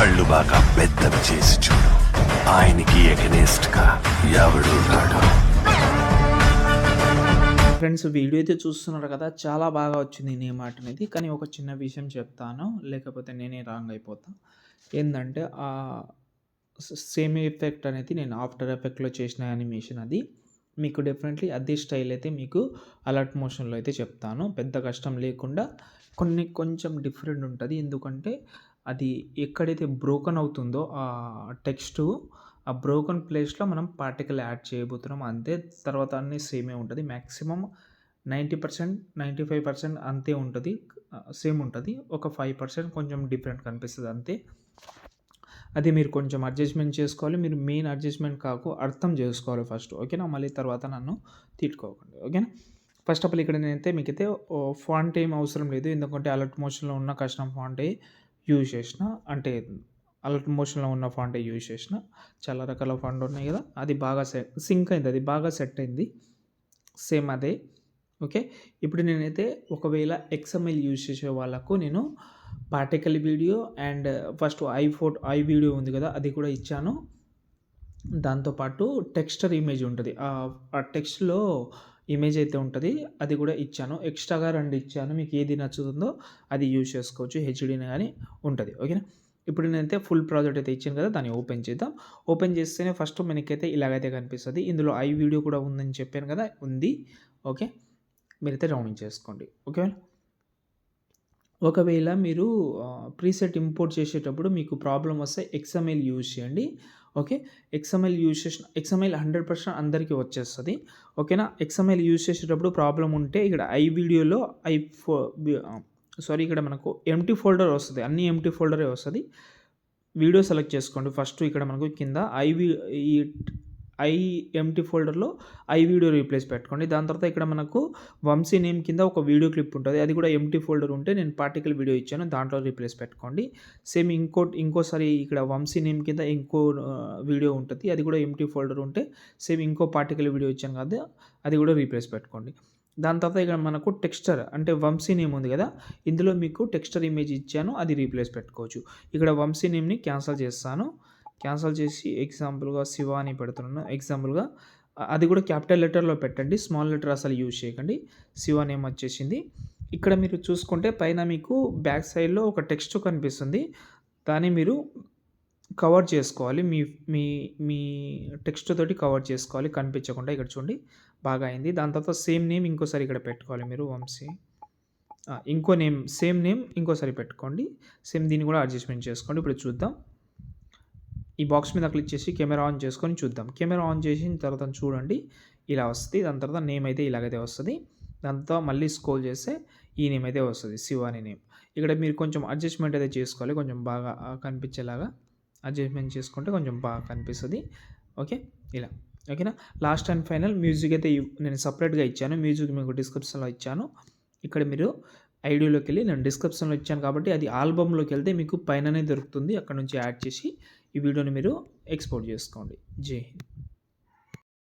కళ్ళు బాగా పెద్దవి చేసి చూడు, ఆయనకి ఎగనెస్ట్ గా ఎవడు రాడు. ఫ్రెండ్స్, వీడియో అయితే చూస్తున్నారు కదా, చాలా బాగా వచ్చింది నీ మాట అనేది. కానీ ఒక చిన్న విషయం చెప్తాను, లేకపోతే నేనే రాంగ్ అయిపోతా. ఏంటంటే సేమ్ ఎఫెక్ట్ అనేది నేను ఆఫ్టర్ ఎఫెక్ట్లో చేసిన యానిమేషన్ అది. మీకు డెఫినెట్లీ అదే స్టైల్ అయితే మీకు అలర్ట్ మోషన్లో అయితే చెప్తాను, పెద్ద కష్టం లేకుండా. కొంచెం డిఫరెంట్ ఉంటుంది, ఎందుకంటే అది ఎక్కడైతే బ్రోకన్ అవుతుందో ఆ టెక్స్ట్, ఆ బ్రోకన్ ప్లేస్లో మనం పార్టికల్ యాడ్ చేయబోతున్నాం అంతే. తర్వాత అన్నీ సేమే ఉంటుంది, మ్యాక్సిమం 90%, 95% అంతే ఉంటుంది, సేమ్ ఉంటుంది. ఒక 5% కొంచెం డిఫరెంట్ కనిపిస్తుంది అంతే. అది మీరు కొంచెం అడ్జస్ట్మెంట్ చేసుకోవాలి. మీరు మెయిన్ అడ్జస్ట్మెంట్ అర్థం చేసుకోవాలి ఫస్ట్, ఓకేనా? మళ్ళీ తర్వాత నన్ను తిట్టుకోకండి, ఓకేనా? ఫస్ట్ ఆఫ్ ఆల్ ఇక్కడ నేనైతే మీకైతే ఫాంట్ ఏం అవసరం లేదు, ఎందుకంటే అలర్ట్ మోషన్లో ఉన్న కస్టమ్ ఫాంటే యూజ్ చేసిన. అంటే అలర్ట్ మోషన్లో ఉన్న ఫాంటే యూజ్ చేసిన. చాలా రకాల ఫాంట్ ఉన్నాయి కదా, అది బాగా సింక్ అయింది, అది బాగా సెట్ అయింది, సేమ్ అదే. ఓకే, ఇప్పుడు నేనైతే ఒకవేళ XML యూజ్ చేసే వాళ్ళకు నేను particle video and first I video ఉంది కదా, అది కూడా ఇచ్చాను. దాంతోపాటు టెక్స్చర్ ఇమేజ్ ఉంటుంది, ఆ టెక్స్ట్లో ఇమేజ్ అయితే ఉంటుంది, అది కూడా ఇచ్చాను. ఎక్స్ట్రాగా 2 ఇచ్చాను, మీకు ఏది నచ్చుతుందో అది యూజ్ చేసుకోవచ్చు, హెచ్డీని కానీ ఉంటుంది, ఓకేనా? ఇప్పుడు నేనైతే ఫుల్ ప్రాజెక్ట్ అయితే ఇచ్చాను కదా, దాన్ని ఓపెన్ చేద్దాం. ఓపెన్ చేస్తేనే ఫస్ట్ మనకైతే ఇలాగైతే కనిపిస్తుంది. ఇందులో ఐ వీడియో కూడా ఉందని చెప్పాను కదా, ఉంది. ఓకే, మీరైతే రౌండింగ్ చేసుకోండి, ఓకే. ఒకవేళ మీరు ప్రీసెట్ ఇంపోర్ట్ చేసేటప్పుడు మీకు ప్రాబ్లం వస్తే XML యూజ్ చేయండి, ఓకే. XML యూజ్ చేసిన XML 100% అందరికీ వచ్చేస్తుంది, ఓకేనా? XML యూజ్ చేసేటప్పుడు ప్రాబ్లం ఉంటే ఇక్కడ ఐ వీడియోలో ఇక్కడ మనకు ఎంప్టీ ఫోల్డర్ వస్తుంది, అన్ని ఎంప్టీ ఫోల్డరే వస్తుంది. వీడియో సెలెక్ట్ చేసుకోండి ఫస్ట్. ఇక్కడ మనకు కింద ఐ ఎంప్టీ ఫోల్డర్లో ఐ వీడియో రీప్లేస్ పెట్టుకోండి. దాని తర్వాత ఇక్కడ మనకు వంశీ నేమ్ కింద ఒక వీడియో క్లిప్ ఉంటుంది, అది కూడా ఎంప్టీ ఫోల్డర్ ఉంటే నేను పార్టికల్ వీడియో ఇచ్చాను, దాంట్లో రీప్లేస్ పెట్టుకోండి. సేమ్ ఇంకోసారి ఇక్కడ వంశీ నేమ్ కింద ఇంకో వీడియో ఉంటుంది, అది కూడా ఎంప్టీ ఫోల్డర్ ఉంటే సేమ్ ఇంకో పార్టికల్ వీడియో ఇచ్చాను కదా, అది కూడా రీప్లేస్ పెట్టుకోండి. దాని తర్వాత ఇక్కడ మనకు టెక్స్చర్ అంటే వంశీ నేమ్ ఉంది కదా, ఇందులో మీకు టెక్స్చర్ ఇమేజ్ ఇచ్చాను, అది రీప్లేస్ పెట్టుకోవచ్చు. ఇక్కడ వంశీ నేమ్ని క్యాన్సిల్ చేస్తాను, క్యాన్సిల్ చేసి ఎగ్జాంపుల్గా శివ అని పెడుతున్నాను. ఎగ్జాంపుల్గా అది కూడా క్యాపిటల్ లెటర్లో పెట్టండి, స్మాల్ లెటర్ అసలు యూజ్ చేయకండి. శివ నేమ్ వచ్చేసింది. ఇక్కడ మీరు చూసుకుంటే పైన మీకు బ్యాక్ సైడ్లో ఒక టెక్స్ట్ కనిపిస్తుంది, దాన్ని మీరు కవర్ చేసుకోవాలి, మీ మీ మీ టెక్స్ట్ తోటి కవర్ చేసుకోవాలి, కనిపించకుండా. ఇక్కడ చూడండి, బాగా అయింది. దాని తర్వాత సేమ్ నేమ్ ఇంకోసారి ఇక్కడ పెట్టుకోవాలి మీరు, వంశీ. ఇంకో నేమ్, సేమ్ నేమ్ ఇంకోసారి పెట్టుకోండి, సేమ్ దీన్ని కూడా అడ్జస్ట్మెంట్ చేసుకోండి. ఇప్పుడు చూద్దాం, ఈ బాక్స్ మీద క్లిక్ చేసి కెమెరా ఆన్ చేసుకొని చూద్దాం. కెమెరా ఆన్ చేసిన తర్వాత చూడండి, ఇలా వస్తుంది. దాని తర్వాత నేమ్ అయితే ఇలాగైతే వస్తుంది. దాంతో మళ్ళీ స్క్రోల్ చేస్తే ఈ నేమ్ అయితే వస్తుంది, శివ అనే నేమ్. ఇక్కడ మీరు కొంచెం అడ్జస్ట్మెంట్ అయితే చేసుకోవాలి, కొంచెం బాగా కనిపించేలాగా అడ్జస్ట్మెంట్ చేసుకుంటే కొంచెం బాగా కనిపిస్తుంది, ఓకే. ఇలా, ఓకేనా? లాస్ట్ అండ్ ఫైనల్ మ్యూజిక్ అయితే నేను సపరేట్గా ఇచ్చాను, మ్యూజిక్ మీకు డిస్క్రిప్షన్లో ఇచ్చాను. ఇక్కడ మీరు ఐడియోలోకి వెళ్ళి, నేను డిస్క్రిప్షన్లో ఇచ్చాను కాబట్టి అది ఆల్బమ్లోకి వెళ్తే మీకు పైననే దొరుకుతుంది, అక్కడ నుంచి యాడ్ చేసి ఈ వీడియోని మీరు ఎక్స్పోర్ట్ చేసుకోండి. జై హింద్.